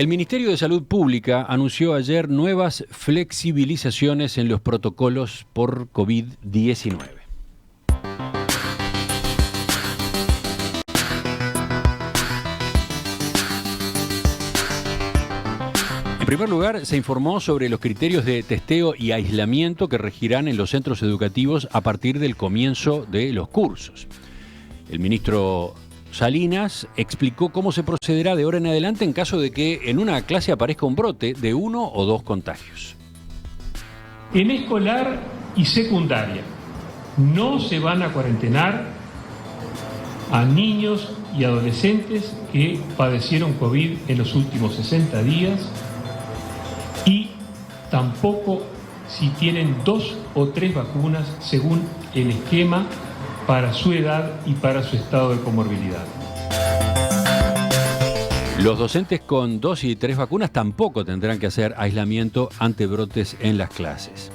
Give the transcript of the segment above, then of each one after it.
El Ministerio de Salud Pública anunció ayer nuevas flexibilizaciones en los protocolos por COVID-19. En primer lugar, se informó sobre los criterios de testeo y aislamiento que regirán en los centros educativos a partir del comienzo de los cursos. El ministro Salinas explicó cómo se procederá de ahora en adelante en caso de que en una clase aparezca un brote de 1 o 2 contagios. En escolar y secundaria no se van a cuarentenar a niños y adolescentes que padecieron COVID en los últimos 60 días y tampoco si tienen 2 o 3 vacunas según el esquema para su edad y para su estado de comorbilidad. Los docentes con 2 y 3 vacunas tampoco tendrán que hacer aislamiento ante brotes en las clases.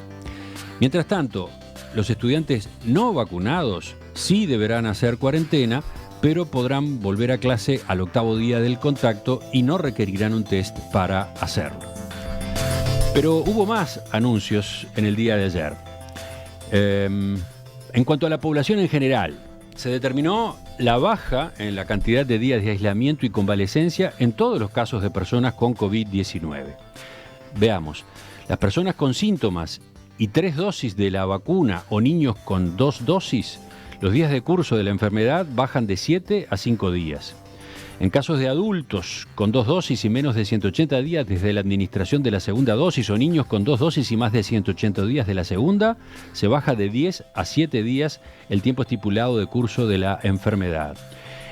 Mientras tanto, los estudiantes no vacunados sí deberán hacer cuarentena, pero podrán volver a clase al 8º día del contacto y no requerirán un test para hacerlo. Pero hubo más anuncios en el día de ayer. En cuanto a la población en general, se determinó la baja en la cantidad de días de aislamiento y convalecencia en todos los casos de personas con COVID-19. Veamos, las personas con síntomas y 3 dosis de la vacuna o niños con 2 dosis, los días de curso de la enfermedad bajan de 7 a 5 días. En casos de adultos con 2 dosis y menos de 180 días desde la administración de la segunda dosis o niños con 2 dosis y más de 180 días de la segunda, se baja de 10 a 7 días el tiempo estipulado de curso de la enfermedad.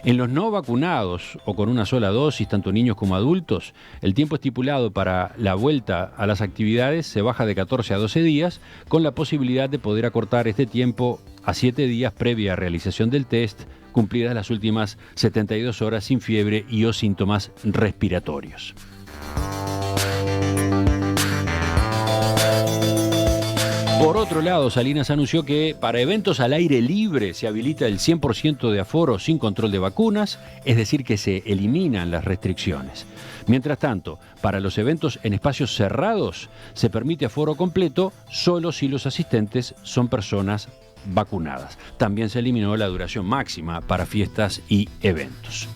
En los no vacunados o con una sola dosis, tanto niños como adultos, el tiempo estipulado para la vuelta a las actividades se baja de 14 a 12 días, con la posibilidad de poder acortar este tiempo a 7 días previa realización del test, cumplidas las últimas 72 horas sin fiebre y o síntomas respiratorios. Por otro lado, Salinas anunció que para eventos al aire libre se habilita el 100% de aforo sin control de vacunas, es decir, que se eliminan las restricciones. Mientras tanto, para los eventos en espacios cerrados se permite aforo completo solo si los asistentes son personas vacunadas. También se eliminó la duración máxima para fiestas y eventos.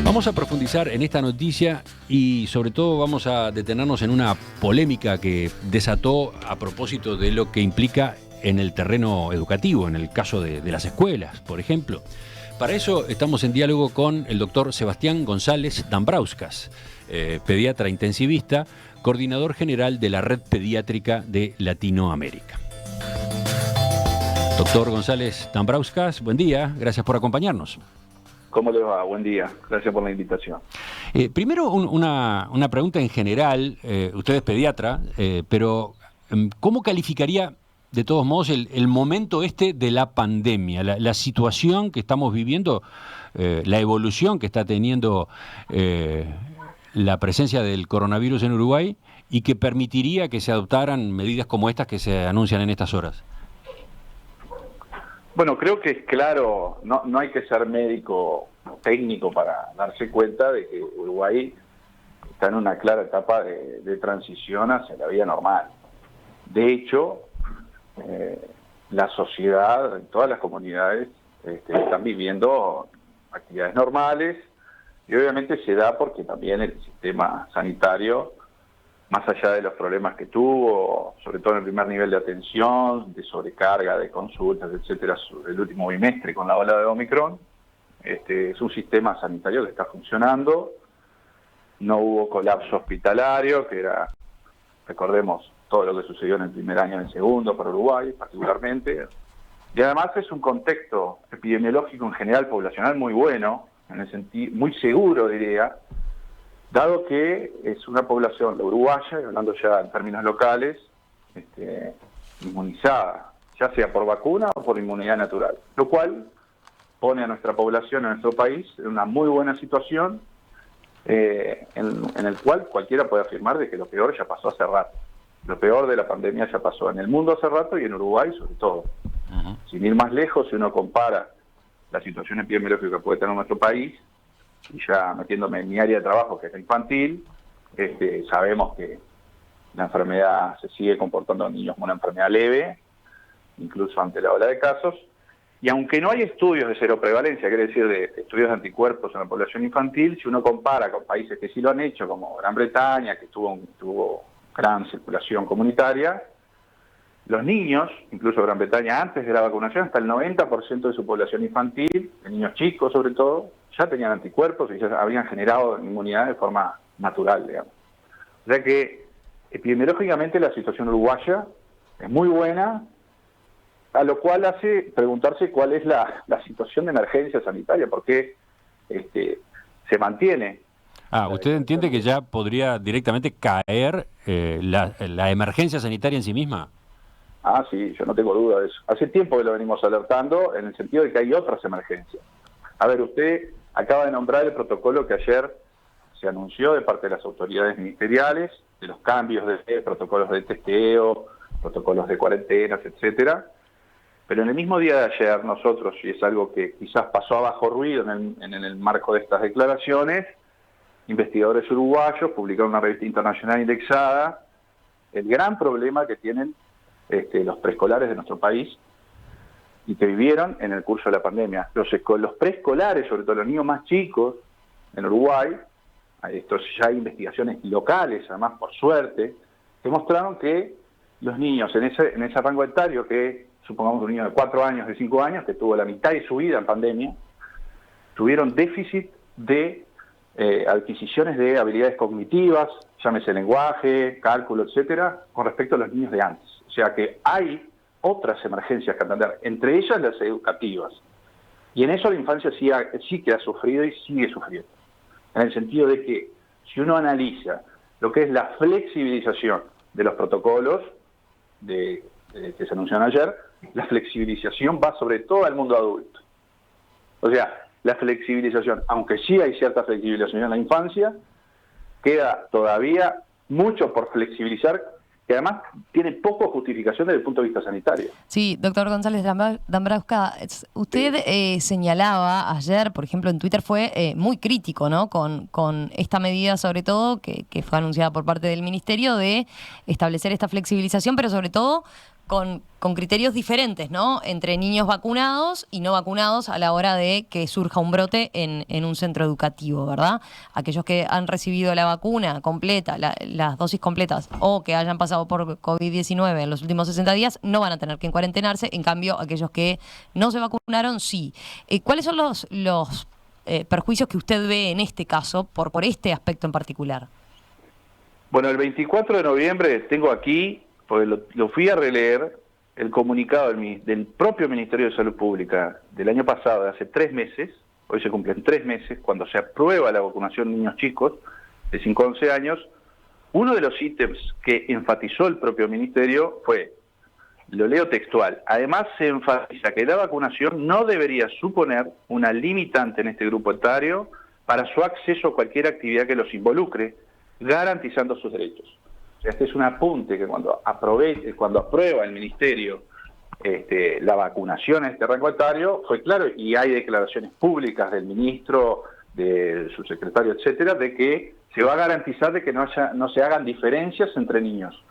Vamos a profundizar en esta noticia y sobre todo vamos a detenernos en una polémica que desató a propósito de lo que implica en el terreno educativo, en el caso de las escuelas, por ejemplo. Para eso estamos en diálogo con el doctor Sebastián González Dambrauskas, pediatra intensivista, coordinador general de la Red Pediátrica de Latinoamérica. Doctor González Dambrauskas, buen día, gracias por acompañarnos. ¿Cómo les va? Buen día, gracias por la invitación. Primero una pregunta en general, usted es pediatra, pero ¿cómo calificaría de todos modos el momento de la pandemia, la situación que estamos viviendo, la evolución que está teniendo la presencia del coronavirus en Uruguay y que permitiría que se adoptaran medidas como estas que se anuncian en estas horas? Bueno, creo que es claro, no hay que ser médico técnico para darse cuenta de que Uruguay está en una clara etapa de transición hacia la vida normal. De hecho, la sociedad, todas las comunidades están viviendo actividades normales y obviamente se da porque también el sistema sanitario, más allá de los problemas que tuvo, sobre todo en el primer nivel de atención, de sobrecarga, de consultas, etcétera, el último bimestre con la ola de Omicron, es un sistema sanitario que está funcionando. No hubo colapso hospitalario, que era, recordemos, todo lo que sucedió en el primer año y en el segundo para Uruguay, particularmente. Y además es un contexto epidemiológico en general poblacional muy bueno, en el sentido, muy seguro, diría, dado que es una población, la uruguaya, y hablando ya en términos locales, inmunizada, ya sea por vacuna o por inmunidad natural, lo cual pone a nuestra población, a nuestro país, en una muy buena situación, en el cual cualquiera puede afirmar de que lo peor ya pasó hace rato. Lo peor de la pandemia ya pasó en el mundo hace rato y en Uruguay sobre todo. Sin ir más lejos, si uno compara la situación epidemiológica que puede tener nuestro país y ya metiéndome en mi área de trabajo, que es la infantil, sabemos que la enfermedad se sigue comportando en niños como una enfermedad leve, incluso ante la ola de casos, y aunque no hay estudios de seroprevalencia, quiere decir de estudios de anticuerpos en la población infantil, si uno compara con países que sí lo han hecho, como Gran Bretaña, que tuvo gran circulación comunitaria, los niños, incluso Gran Bretaña antes de la vacunación, hasta el 90% de su población infantil, de niños chicos sobre todo, ya tenían anticuerpos y ya habían generado inmunidad de forma natural, digamos. O sea que epidemiológicamente la situación uruguaya es muy buena, a lo cual hace preguntarse cuál es la situación de emergencia sanitaria, porque se mantiene. ¿Usted entiende que ya podría directamente caer la emergencia sanitaria en sí misma? Sí, yo no tengo duda de eso. Hace tiempo que lo venimos alertando en el sentido de que hay otras emergencias. A ver, usted acaba de nombrar el protocolo que ayer se anunció de parte de las autoridades ministeriales, de los cambios de protocolos de testeo, protocolos de cuarentenas, etcétera. Pero en el mismo día de ayer nosotros, y es algo que quizás pasó a bajo ruido en el marco de estas declaraciones, investigadores uruguayos publicaron una revista internacional indexada el gran problema que tienen los preescolares de nuestro país y que vivieron en el curso de la pandemia. Los preescolares, sobre todo los niños más chicos en Uruguay, esto ya hay investigaciones locales, además por suerte, demostraron que los niños en ese rango etario, que supongamos un niño de 4 años, de 5 años, que tuvo la mitad de su vida en pandemia, tuvieron déficit de adquisiciones de habilidades cognitivas, llámese lenguaje, cálculo, etcétera, con respecto a los niños de antes. O sea que hay otras emergencias que atender, entre ellas las educativas. Y en eso la infancia sí que ha sufrido y sigue sufriendo. En el sentido de que si uno analiza lo que es la flexibilización de los protocolos que se anunciaron ayer, la flexibilización va sobre todo al mundo adulto. O sea, la flexibilización, aunque sí hay cierta flexibilización en la infancia, queda todavía mucho por flexibilizar, que además tiene poco justificación desde el punto de vista sanitario. Sí, doctor González Dambrowska, usted señalaba ayer, por ejemplo, en Twitter fue muy crítico, ¿no? Con esta medida, sobre todo, que fue anunciada por parte del Ministerio, de establecer esta flexibilización, pero sobre todo con criterios diferentes, ¿no? Entre niños vacunados y no vacunados a la hora de que surja un brote en un centro educativo, ¿verdad? Aquellos que han recibido la vacuna completa, las dosis completas, o que hayan pasado por COVID-19 en los últimos 60 días, no van a tener que cuarentenarse. En cambio, aquellos que no se vacunaron, sí. ¿Cuáles son los perjuicios que usted ve en este caso por este aspecto en particular? Bueno, el 24 de noviembre tengo aquí, porque lo fui a releer, el comunicado del propio Ministerio de Salud Pública del año pasado, de hace 3 meses, hoy se cumplen 3 meses, cuando se aprueba la vacunación de niños chicos de 5 a 11 años. Uno de los ítems que enfatizó el propio Ministerio fue, lo leo textual, además se enfatiza que la vacunación no debería suponer una limitante en este grupo etario para su acceso a cualquier actividad que los involucre, garantizando sus derechos. Este es un apunte que cuando aprueba el Ministerio la vacunación en este rango etario, fue claro, y hay declaraciones públicas del ministro, de su secretario, etcétera, de que se va a garantizar de que no se hagan diferencias entre niños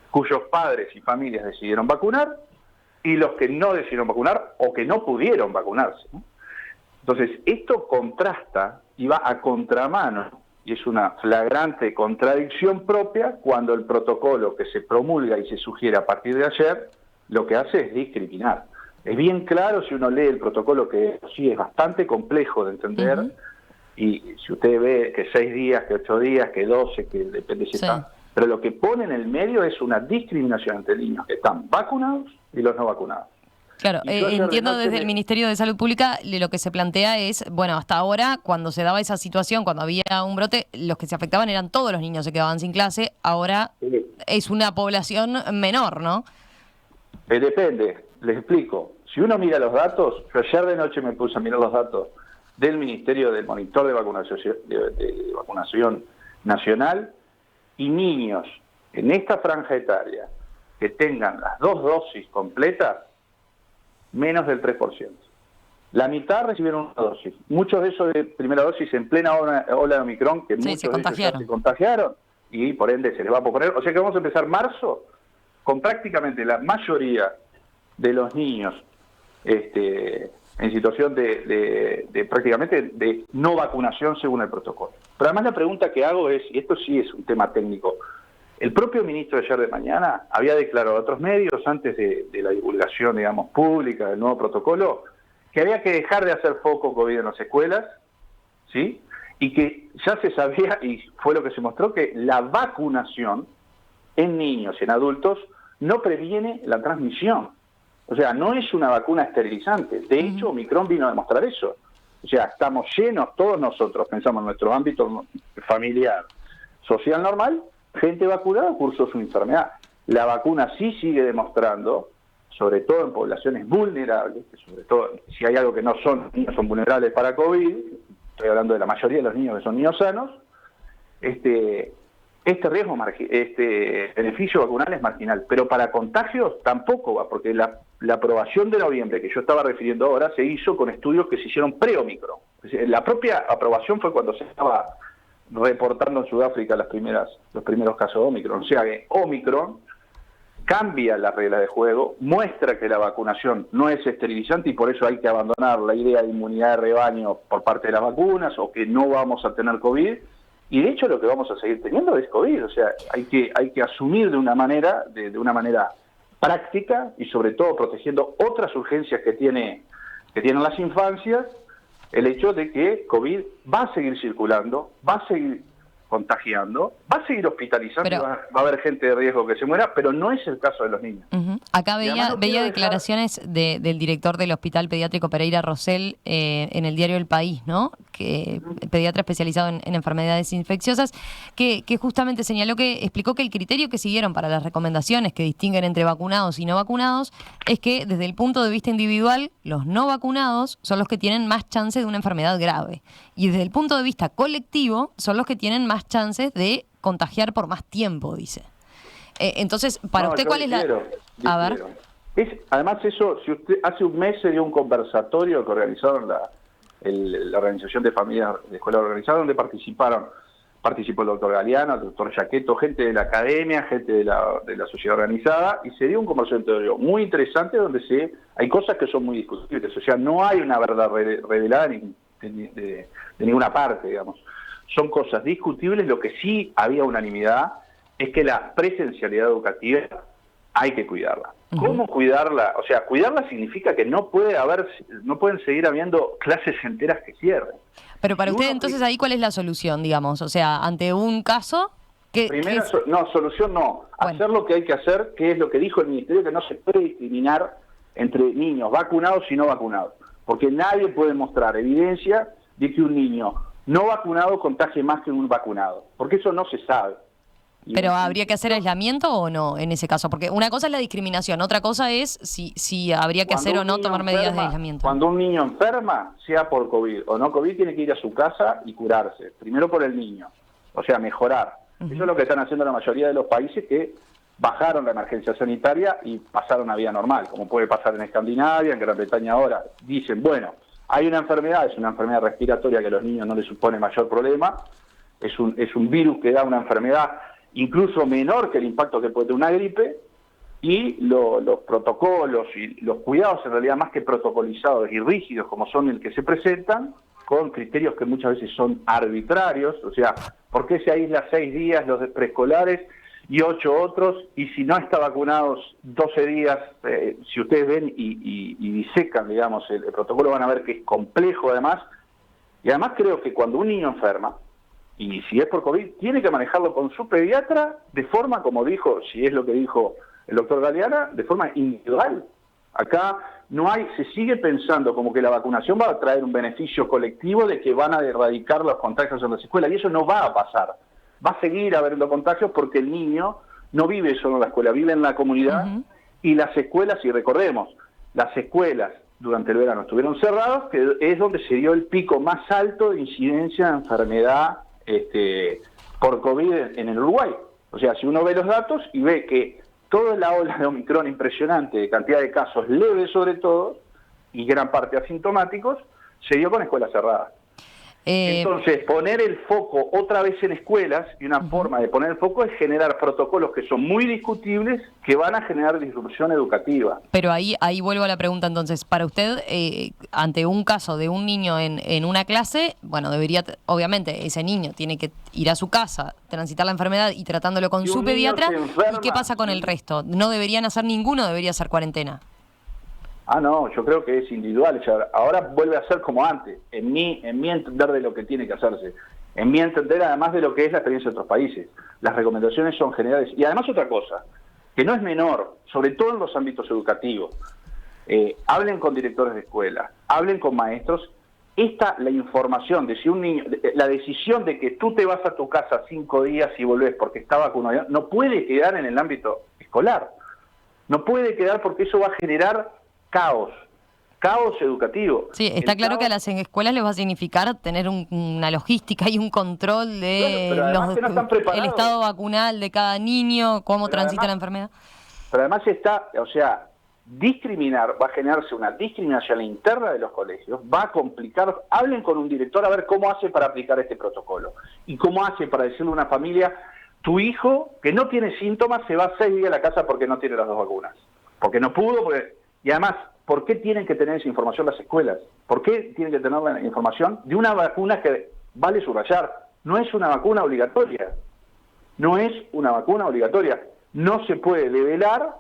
cuyos padres y familias decidieron vacunar y los que no decidieron vacunar o que no pudieron vacunarse, ¿no? Entonces, esto contrasta y va a contramano, y es una flagrante contradicción propia cuando el protocolo que se promulga y se sugiere a partir de ayer, lo que hace es discriminar. Es bien claro si uno lee el protocolo, que sí es bastante complejo de entender, y si usted ve que 6 días, que 8 días, que 12, que depende si están, pero lo que pone en el medio es una discriminación entre niños que están vacunados y los no vacunados. Claro, entiendo desde el Ministerio de Salud Pública lo que se plantea es, bueno, hasta ahora, cuando se daba esa situación, cuando había un brote, los que se afectaban eran todos los niños, se quedaban sin clase, ahora es una población menor, ¿no? Depende, les explico. Si uno mira los datos, yo ayer de noche me puse a mirar los datos del Ministerio del Monitor de Vacunación Nacional, y niños en esta franja etaria que tengan las 2 dosis completas, menos del 3%. La mitad recibieron una dosis. Muchos de esos de primera dosis en plena ola de Omicron, que muchos de ellos ya se contagiaron y por ende se les va a poner. O sea que vamos a empezar marzo con prácticamente la mayoría de los niños en situación de prácticamente de no vacunación según el protocolo. Pero además la pregunta que hago es, y esto sí es un tema técnico, el propio ministro de ayer de mañana había declarado a otros medios antes de la divulgación, digamos, pública del nuevo protocolo, que había que dejar de hacer foco COVID en las escuelas, ¿sí? Y que ya se sabía, y fue lo que se mostró, que la vacunación en niños y en adultos no previene la transmisión. O sea, no es una vacuna esterilizante. De hecho, Omicron vino a demostrar eso. O sea, estamos llenos, todos nosotros, pensamos en nuestro ámbito familiar, social normal, gente vacunada cursó su enfermedad. La vacuna sí sigue demostrando, sobre todo en poblaciones vulnerables, que sobre todo si hay algo que no son vulnerables para COVID, estoy hablando de la mayoría de los niños que son niños sanos, este beneficio vacunal es marginal, pero para contagios tampoco va, porque la aprobación de noviembre que yo estaba refiriendo ahora se hizo con estudios que se hicieron pre-Omicron. La propia aprobación fue cuando se estaba reportando en Sudáfrica los primeros casos de Omicron. O sea que Omicron cambia la regla de juego, muestra que la vacunación no es esterilizante y por eso hay que abandonar la idea de inmunidad de rebaño por parte de las vacunas o que no vamos a tener COVID. Y de hecho lo que vamos a seguir teniendo es COVID. O sea, hay que asumir de una manera práctica y sobre todo protegiendo otras urgencias que tienen las infancias, el hecho de que COVID va a seguir circulando, va a seguir contagiando, va a seguir hospitalizando, pero va a haber gente de riesgo que se muera, pero no es el caso de los niños. Acá veía declaraciones del director del Hospital Pediátrico Pereira Rosell en el diario El País, ¿no? Que pediatra especializado en enfermedades infecciosas, que justamente explicó que el criterio que siguieron para las recomendaciones que distinguen entre vacunados y no vacunados es que desde el punto de vista individual, los no vacunados son los que tienen más chance de una enfermedad grave. Y desde el punto de vista colectivo, son los que tienen más chances de contagiar por más tiempo, dice. Entonces, para usted, ¿cuál es la...? A ver. Además, eso, si usted hace un mes se dio un conversatorio que organizaron la Organización de Familias de Escuela Organizada, donde participó el doctor Galeano, el doctor Yaqueto, gente de la academia, gente de la sociedad organizada, y se dio un conversatorio muy interesante donde hay cosas que son muy discutibles. O sea, no hay una verdad revelada de ninguna parte, digamos. Son cosas discutibles. Lo que sí había unanimidad es que la presencialidad educativa hay que cuidarla. ¿Cómo cuidarla? O sea, cuidarla significa que no pueden seguir habiendo clases enteras que cierren. Pero para usted, entonces, ahí, ¿cuál es la solución, digamos? O sea, ante un caso... solución no. Bueno. Hacer lo que hay que hacer, que es lo que dijo el Ministerio, que no se puede discriminar entre niños vacunados y no vacunados. Porque nadie puede mostrar evidencia de que un niño no vacunado contagie más que un vacunado. Porque eso no se sabe. ¿Pero habría que hacer aislamiento o no en ese caso? Porque una cosa es la discriminación, otra cosa es si habría que hacer o no tomar medidas de aislamiento. Cuando un niño enferma, sea por COVID o no COVID, tiene que ir a su casa y curarse. Primero por el niño, o sea, mejorar. Eso es lo que están haciendo la mayoría de los países que bajaron la emergencia sanitaria y pasaron a vida normal, como puede pasar en Escandinavia, en Gran Bretaña ahora. Dicen, bueno, hay una enfermedad, es una enfermedad respiratoria que a los niños no les supone mayor problema, es un virus que da una enfermedad incluso menor que el impacto que puede tener una gripe, y los protocolos y los cuidados, en realidad más que protocolizados y rígidos como son el que se presentan, con criterios que muchas veces son arbitrarios. O sea, ¿por qué se aísla 6 días los preescolares y 8 otros? Y si no está vacunados 12 días, si ustedes ven y disecan, digamos, el protocolo, van a ver que es complejo además. Y además creo que cuando un niño enferma, y si es por COVID, tiene que manejarlo con su pediatra de forma, como dijo, si es lo que dijo el doctor Galeana, de forma individual. Acá se sigue pensando como que la vacunación va a traer un beneficio colectivo de que van a erradicar los contagios en las escuelas, y eso no va a pasar. Va a seguir habiendo contagios porque el niño no vive solo en la escuela, vive en la comunidad, y las escuelas, y recordemos, las escuelas durante el verano estuvieron cerradas, que es donde se dio el pico más alto de incidencia de enfermedad por COVID en el Uruguay. O sea, si uno ve los datos y ve que toda la ola de Omicron impresionante, de cantidad de casos leves sobre todo, y gran parte asintomáticos, se dio con escuelas cerradas. Entonces, poner el foco otra vez en escuelas, y una forma de poner el foco es generar protocolos que son muy discutibles, que van a generar disrupción educativa. Pero ahí vuelvo a la pregunta entonces. Para usted, ante un caso de un niño en una clase, bueno, debería, obviamente, ese niño tiene que ir a su casa, transitar la enfermedad y tratándolo con su pediatra. ¿Y qué pasa con el resto? ¿No deberían hacer ninguno, debería hacer cuarentena? No, yo creo que es individual. Ahora vuelve a ser como antes, en mi entender de lo que tiene que hacerse, en mi entender además de lo que es la experiencia de otros países. Las recomendaciones son generales. Y además otra cosa, que no es menor, sobre todo en los ámbitos educativos, hablen con directores de escuela, hablen con maestros. La información de si un niño, la decisión de que tú te vas a tu casa 5 días y volvés porque está vacunado, no puede quedar en el ámbito escolar. No puede quedar porque eso va a generar caos educativo. Sí, está claro que a las escuelas les va a significar tener una logística y un control de el estado vacunal de cada niño, cómo transita la enfermedad. Pero además discriminar, va a generarse una discriminación interna de los colegios, va a complicar. Hablen con un director a ver cómo hace para aplicar este protocolo y cómo hace para decirle a una familia: tu hijo que no tiene síntomas se va 6 días a la casa porque no tiene las 2 vacunas, porque no pudo, y además, ¿por qué tienen que tener esa información las escuelas? ¿Por qué tienen que tener la información de una vacuna que, vale subrayar, no es una vacuna obligatoria? No es una vacuna obligatoria. No se puede develar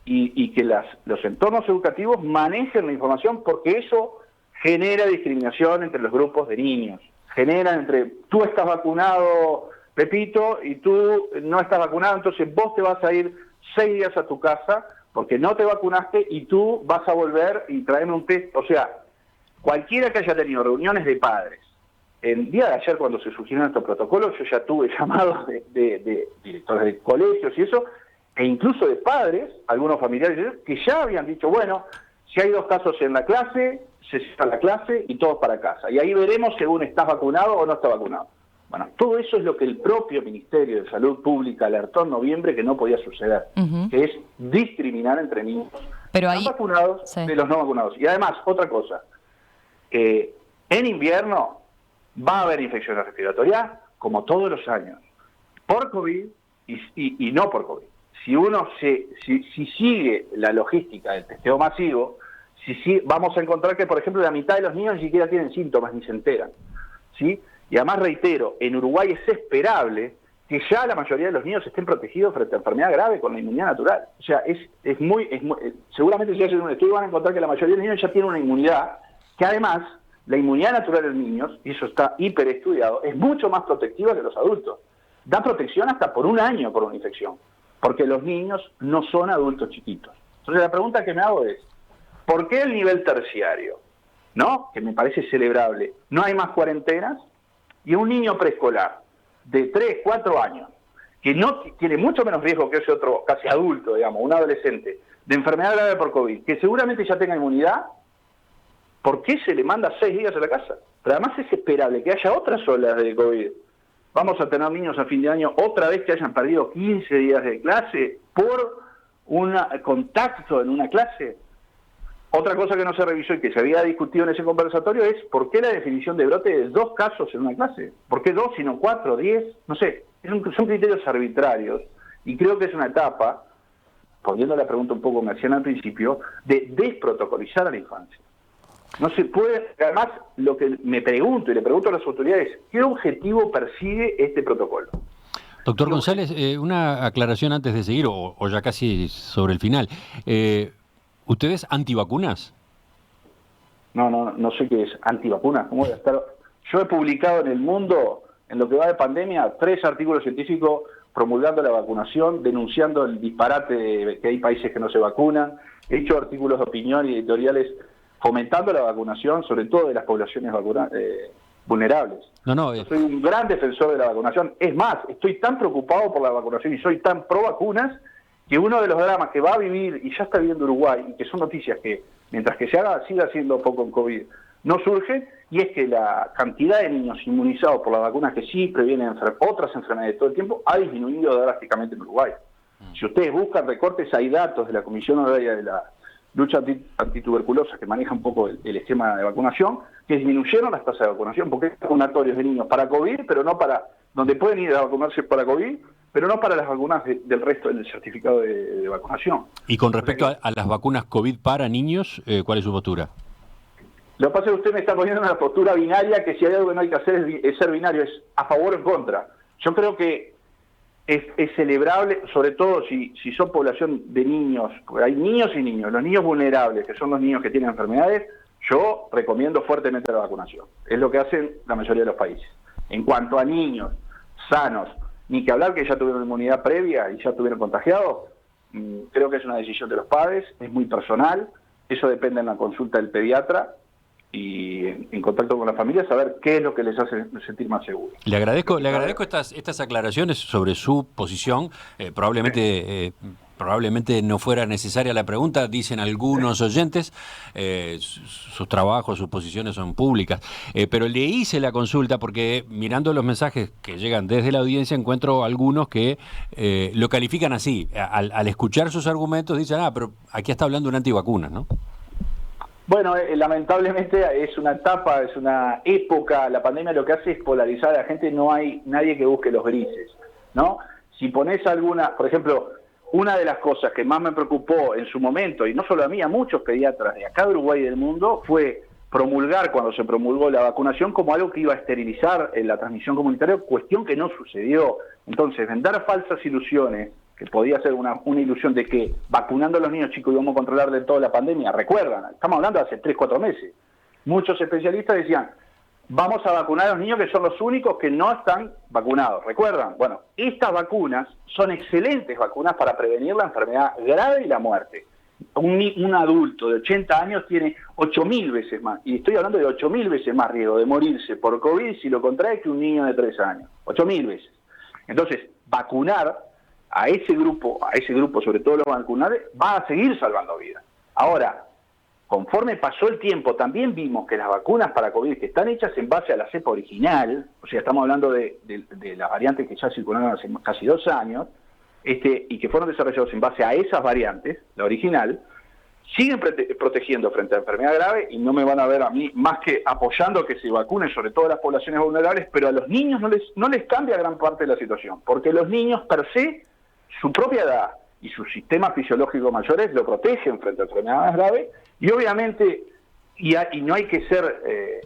y que los entornos educativos manejen la información, porque eso genera discriminación entre los grupos de niños. Genera tú estás vacunado, Pepito, y tú no estás vacunado, entonces vos te vas a ir 6 días a tu casa porque no te vacunaste y tú vas a volver y traerme un test. O sea, cualquiera que haya tenido reuniones de padres, el día de ayer cuando se surgieron estos protocolos, yo ya tuve llamados de directores de colegios y eso, e incluso de padres, algunos familiares, que ya habían dicho, bueno, si hay 2 casos en la clase, se cierra la clase y todos para casa. Y ahí veremos según estás vacunado o no estás vacunado. Bueno, todo eso es lo que el propio Ministerio de Salud Pública alertó en noviembre que no podía suceder, que es discriminar entre niños vacunados de los no vacunados. Y además, otra cosa, en invierno va a haber infecciones respiratorias, como todos los años, por COVID y no por COVID. Si sigue la logística del testeo masivo, vamos a encontrar que, por ejemplo, la mitad de los niños ni siquiera tienen síntomas ni se enteran, ¿sí? Y además, reitero, en Uruguay es esperable que ya la mayoría de los niños estén protegidos frente a enfermedad grave con la inmunidad natural. O sea, seguramente si hacen un estudio van a encontrar que la mayoría de los niños ya tienen una inmunidad, que además la inmunidad natural de los niños, y eso está hiperestudiado, es mucho más protectiva que los adultos. Da protección hasta por 1 año por una infección, porque los niños no son adultos chiquitos. Entonces la pregunta que me hago es, ¿por qué el nivel terciario, ¿no?, que me parece celebrable, no hay más cuarentenas? Y un niño preescolar de 3, 4 años, que no tiene mucho menos riesgo que ese otro casi adulto, digamos, un adolescente, de enfermedad grave por COVID, que seguramente ya tenga inmunidad, ¿por qué se le manda 6 días a la casa? Pero además es esperable que haya otras olas de COVID. Vamos a tener niños a fin de año otra vez que hayan perdido 15 días de clase por un contacto en una clase. Otra cosa que no se revisó y que se había discutido en ese conversatorio es ¿por qué la definición de brote de 2 casos en una clase? ¿Por qué 2 y no 4, 10? No sé, son criterios arbitrarios y creo que es una etapa, poniendo la pregunta un poco que me hacían al principio, de desprotocolizar a la infancia. No se puede, además lo que me pregunto y le pregunto a las autoridades, ¿qué objetivo persigue este protocolo? Doctor González, una aclaración antes de seguir, o ya casi sobre el final. ¿Usted es antivacunas? No sé qué es antivacunas. ¿Cómo voy a estar? Yo he publicado en El Mundo, en lo que va de pandemia, 3 artículos científicos promulgando la vacunación, denunciando el disparate de que hay países que no se vacunan. He hecho artículos de opinión y editoriales fomentando la vacunación, sobre todo de las poblaciones vulnerables. Yo soy un gran defensor de la vacunación. Es más, estoy tan preocupado por la vacunación y soy tan pro vacunas que uno de los dramas que va a vivir y ya está viviendo Uruguay, y que son noticias que, mientras que siga siendo poco en COVID, no surgen, y es que la cantidad de niños inmunizados por las vacunas que sí previenen otras enfermedades todo el tiempo ha disminuido drásticamente en Uruguay. Si ustedes buscan recortes, hay datos de la Comisión Honoraria lucha antituberculosa, que maneja un poco el esquema de vacunación, que disminuyeron las tasas de vacunación, porque hay vacunatorios de niños para COVID, pero no para, donde pueden ir a vacunarse para COVID, pero no para las vacunas del resto del certificado de vacunación. Y con respecto a las vacunas COVID para niños, ¿cuál es su postura? Lo que pasa es que usted me está poniendo una postura binaria, que si hay algo que no hay que hacer es ser binario, es a favor o en contra. Yo creo que es celebrable, sobre todo si son población de niños, porque hay niños y niños, los niños vulnerables, que son los niños que tienen enfermedades, yo recomiendo fuertemente la vacunación. Es lo que hacen la mayoría de los países. En cuanto a niños sanos, ni que hablar que ya tuvieron inmunidad previa y ya estuvieron contagiados, creo que es una decisión de los padres, es muy personal, eso depende en la consulta del pediatra y en contacto con la familia, saber qué es lo que les hace sentir más seguros. Le agradezco estas aclaraciones sobre su posición. Probablemente no fuera necesaria la pregunta, dicen algunos oyentes, sus trabajos, sus posiciones son públicas, pero le hice la consulta porque mirando los mensajes que llegan desde la audiencia encuentro algunos que lo califican así, al escuchar sus argumentos dicen, pero aquí está hablando un antivacunas, ¿no? Bueno, lamentablemente es una etapa, es una época, la pandemia lo que hace es polarizar a la gente, no hay nadie que busque los grises, ¿no? Si pones alguna, por ejemplo, una de las cosas que más me preocupó en su momento, y no solo a mí, a muchos pediatras de acá de Uruguay y del mundo, fue promulgar cuando se promulgó la vacunación como algo que iba a esterilizar la transmisión comunitaria, cuestión que no sucedió. Entonces, vender falsas ilusiones, que podía ser una ilusión de que vacunando a los niños chicos íbamos a controlar de toda la pandemia, recuerdan, estamos hablando de hace 3-4 meses, muchos especialistas decían, vamos a vacunar a los niños que son los únicos que no están vacunados, ¿recuerdan? Bueno, estas vacunas son excelentes vacunas para prevenir la enfermedad grave y la muerte. Un adulto de 80 años tiene 8.000 veces más, y estoy hablando de 8.000 veces más riesgo de morirse por COVID si lo contrae que un niño de 3 años, 8.000 veces. Entonces, vacunar a ese grupo, sobre todo los vacunados, va a seguir salvando vidas. Ahora, conforme pasó el tiempo, también vimos que las vacunas para COVID que están hechas en base a la cepa original, o sea, estamos hablando de las variantes que ya circularon hace casi 2 años, y que fueron desarrollados en base a esas variantes, la original, siguen protegiendo frente a enfermedad grave y no me van a ver a mí más que apoyando que se vacunen sobre todo las poblaciones vulnerables, pero a los niños no les cambia gran parte de la situación, porque los niños per se, su propia edad y su sistema fisiológico mayores lo protegen frente a enfermedades graves y obviamente y no hay que ser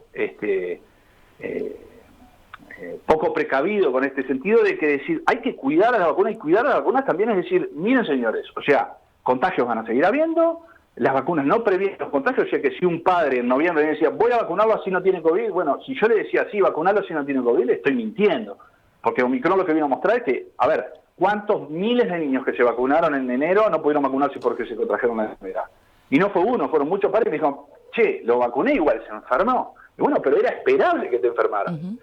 poco precavido con este sentido de que decir hay que cuidar a la vacuna y cuidar a las vacunas también es decir, miren señores, o sea, contagios van a seguir habiendo, las vacunas no previenen los contagios, o sea que si un padre en noviembre me decía voy a vacunarlo así no tiene COVID, bueno, si yo le decía sí, vacunarlo así no tiene COVID, le estoy mintiendo, porque Omicron lo que vino a mostrar es que, a ver, ¿cuántos miles de niños que se vacunaron en enero no pudieron vacunarse porque se contrajeron la enfermedad? Y no fue uno, fueron muchos padres que me dijeron, che, lo vacuné igual, se enfermó. Y bueno, pero era esperable que te enfermaras. Uh-huh.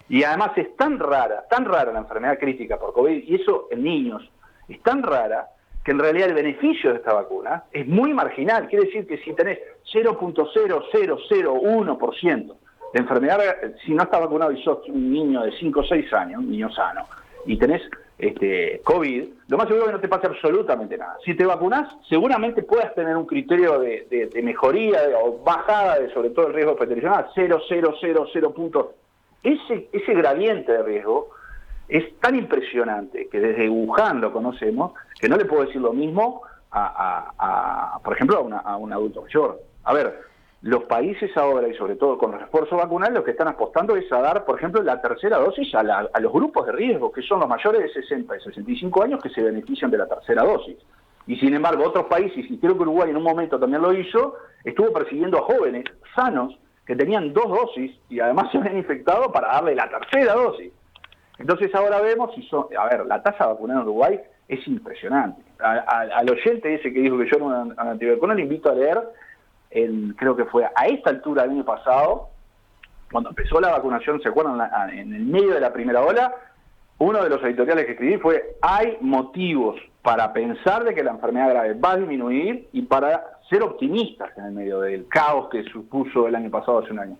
Y además es tan rara la enfermedad crítica por COVID, y eso en niños, es tan rara que en realidad el beneficio de esta vacuna es muy marginal. Quiere decir que si tenés 0.0001% de enfermedad, si no estás vacunado y sos un niño de 5 o 6 años, un niño sano, y tenés COVID, lo más seguro es que no te pase absolutamente nada. Si te vacunás, seguramente puedas tener un criterio de mejoría o bajada de sobre todo el riesgo hospitalizacional, 0,000 puntos. Ese gradiente de riesgo es tan impresionante que desde Wuhan lo conocemos, que no le puedo decir lo mismo por ejemplo, a un adulto mayor. A ver, los países ahora, y sobre todo con los esfuerzos vacunales, lo que están apostando es a dar, por ejemplo, la tercera dosis a los grupos de riesgo, que son los mayores de 60 y 65 años que se benefician de la tercera dosis. Y sin embargo, otros países, y creo que Uruguay en un momento también lo hizo, estuvo persiguiendo a jóvenes sanos que tenían 2 dosis y además se habían infectado para darle la tercera dosis. Entonces ahora vemos, la tasa vacunada en Uruguay es impresionante. Al oyente ese que dijo que yo era un antivacuna, le invito a leer, creo que fue a esta altura del año pasado, cuando empezó la vacunación, ¿se acuerdan? En el medio de la primera ola, uno de los editoriales que escribí fue: hay motivos para pensar de que la enfermedad grave va a disminuir y para ser optimistas en el medio del caos que supuso el año pasado, hace un año.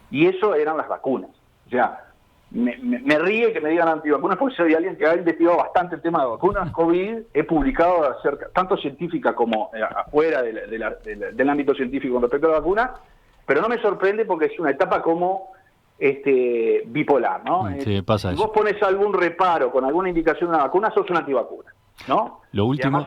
Y eso eran las vacunas. O sea, me ríe que me digan antivacunas, porque soy alguien que ha investigado bastante el tema de vacunas COVID. He publicado acerca, tanto científica como afuera del ámbito científico con respecto a la vacuna, pero no me sorprende porque es una etapa como bipolar, ¿no? Sí, pasa si eso. vos pones algún reparo con alguna indicación de una vacuna, sos un antivacuna, ¿no? Lo último...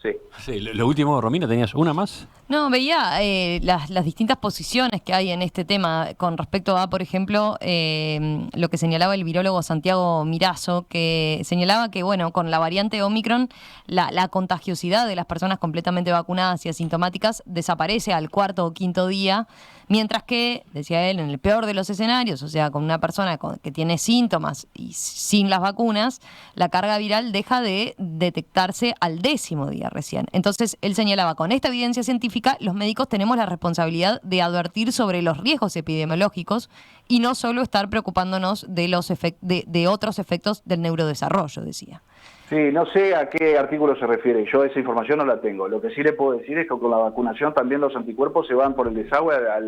Sí. Lo último, Romina, ¿tenías una más? No, veía las distintas posiciones que hay en este tema con respecto a, por ejemplo, lo que señalaba el virólogo Santiago Mirazo, que señalaba que, bueno, con la variante Omicron, la contagiosidad de las personas completamente vacunadas y asintomáticas desaparece al cuarto o quinto día, mientras que, decía él, en el peor de los escenarios, o sea, con una persona que tiene síntomas y sin las vacunas, la carga viral deja de detectarse al 10º día recién. Entonces, él señalaba, con esta evidencia científica, los médicos tenemos la responsabilidad de advertir sobre los riesgos epidemiológicos y no solo estar preocupándonos de otros efectos del neurodesarrollo, decía. Sí, no sé a qué artículo se refiere, yo esa información no la tengo. Lo que sí le puedo decir es que con la vacunación también los anticuerpos se van por el desagüe a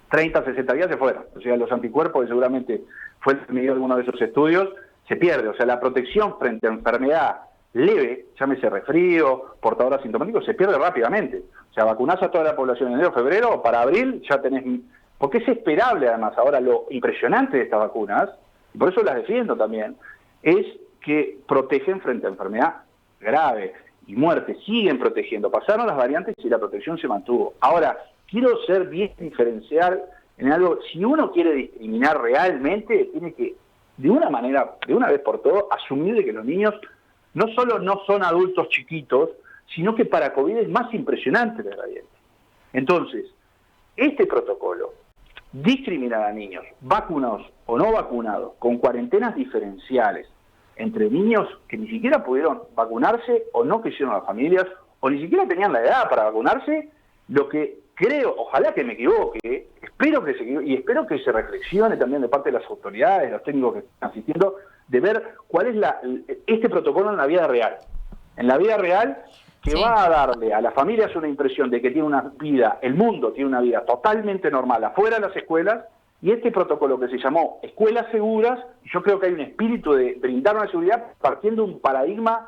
30, 60 días se fueron. O sea, los anticuerpos, que seguramente fue el medido de alguno de esos estudios, se pierde. O sea, la protección frente a enfermedad leve, llámese resfrío, portador asintomático, se pierde rápidamente. O sea, vacunás a toda la población en enero, febrero, para abril ya tenés... Porque es esperable, además, ahora lo impresionante de estas vacunas, y por eso las defiendo también, es que protegen frente a enfermedad grave y muerte, siguen protegiendo. Pasaron las variantes y la protección se mantuvo. Ahora, quiero ser bien diferencial en algo. Si uno quiere discriminar realmente, tiene que, de una manera, de una vez por todas, asumir de que los niños no solo no son adultos chiquitos, sino que para COVID es más impresionante la variante. Entonces, este protocolo, discriminar a niños, vacunados o no vacunados, con cuarentenas diferenciales, entre niños que ni siquiera pudieron vacunarse o no quisieron las familias, o ni siquiera tenían la edad para vacunarse, lo que creo, ojalá que me equivoque, espero que se equivoque, y espero que se reflexione también de parte de las autoridades, los técnicos que están asistiendo, de ver cuál es este protocolo en la vida real. En la vida real, que sí, va a darle a las familias una impresión de que tiene una vida, el mundo tiene una vida totalmente normal afuera de las escuelas, y este protocolo que se llamó Escuelas Seguras, yo creo que hay un espíritu de brindar una seguridad partiendo de un paradigma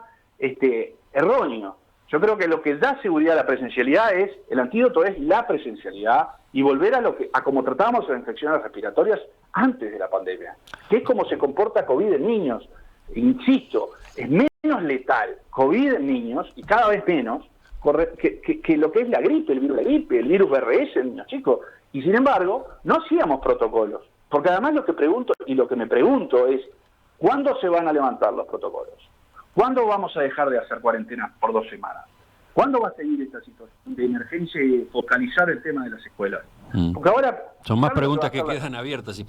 erróneo. Yo creo que lo que da seguridad a la presencialidad el antídoto es la presencialidad y volver a como tratábamos las infecciones respiratorias antes de la pandemia, que es como se comporta COVID en niños. Insisto, es menos letal COVID en niños, y cada vez menos, que lo que es la gripe, el virus BRS en niños chicos. Y sin embargo, no hacíamos protocolos. Porque además lo que me pregunto es, ¿cuándo se van a levantar los protocolos? ¿Cuándo vamos a dejar de hacer cuarentena por 2 semanas? ¿Cuándo va a seguir esta situación de emergencia y focalizar el tema de las escuelas? Porque ahora... Son más preguntas que quedan abiertas, sí.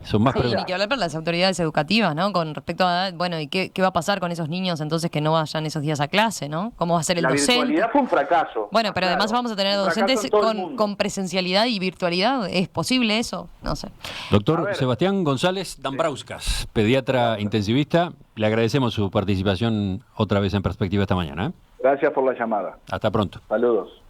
Son más preguntas. Ni que hablar para las autoridades educativas, ¿no? Con respecto a, bueno, ¿y qué va a pasar con esos niños entonces que no vayan esos días a clase, ¿no? ¿Cómo va a ser el docente? La virtualidad fue un fracaso. Bueno, pero además vamos a tener docentes con presencialidad y virtualidad. ¿Es posible eso? No sé. Doctor Sebastián González Dambrauskas, pediatra intensivista, le agradecemos su participación otra vez en Perspectiva esta mañana. Gracias por la llamada. Hasta pronto. Saludos.